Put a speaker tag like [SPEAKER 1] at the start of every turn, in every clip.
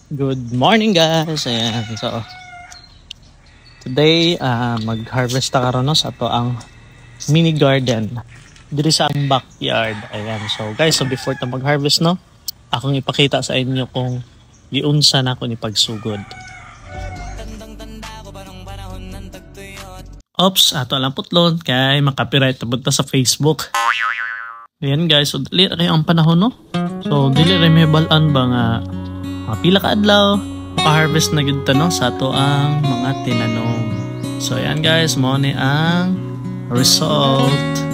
[SPEAKER 1] Good morning guys. Ayan. So today mag-harvest ta karon no sa to ang mini garden diri sa ang backyard. Ayan. So guys, so before ta mag-harvest no, akong ipakita sa inyo kung giunsa na ko ni pagsugod. Oops, ato lang putlon kay makapiright ta sa Facebook. Ayan guys, so dili rin ang panahon no. So dili rin may balaan ba nga pila ka adlaw maka-harvest na gid ta no sa ato ang mga tinanom. So ayan guys, mo ni ang result.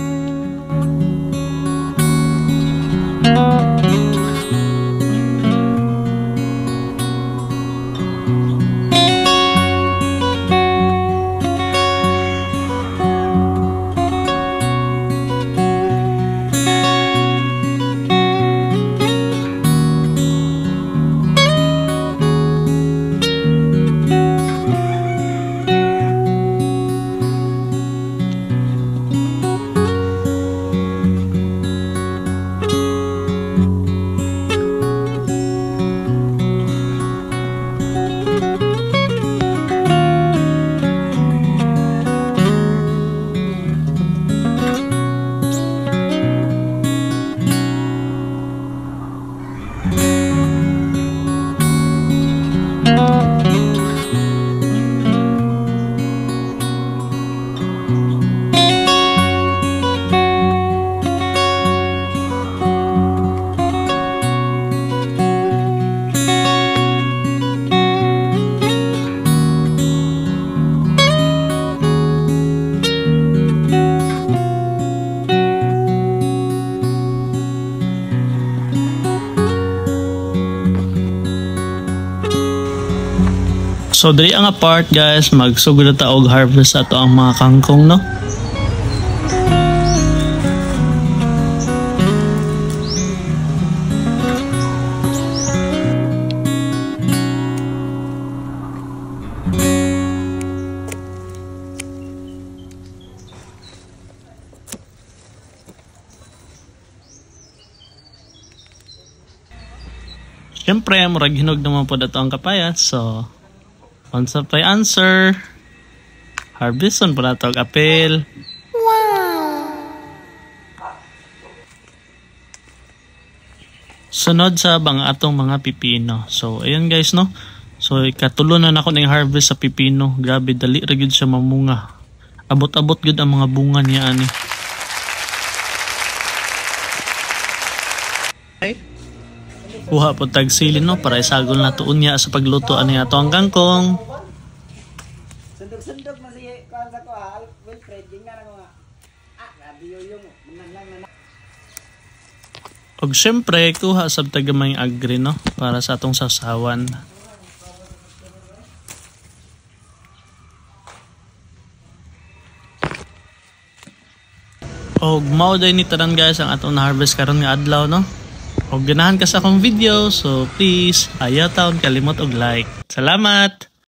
[SPEAKER 1] So diri ang apart guys, magsugod na ta og harvest ato ang mga kangkong no. Siyempre, murag hinog naman po dato ang kapayat, so once up by answer, harvest on po na ito apel. Wow! Sunod sa bang atong mga pipino. So, ayun guys, no? So, ikatulo na ako ng harvest sa pipino. Grabe, dali rin siya mamunga. Abot-abot gud ang mga bunga niya, ani. Okay. Kuha po tagsilin no para isagol na tuon niya sa pagluto ani ato ang kangkong. Sundog-sundog man si kan sa ko hal, well trading na nga. Grabe yung manang. Og syempre kuha sab tagamay agri no para sa atong sasawan. Og mao day ni tanan guys ang atong na-harvest karon nga adlaw no. Kung ganahan ka sa akong video, so please, ayaw taon kalimot og like. Salamat!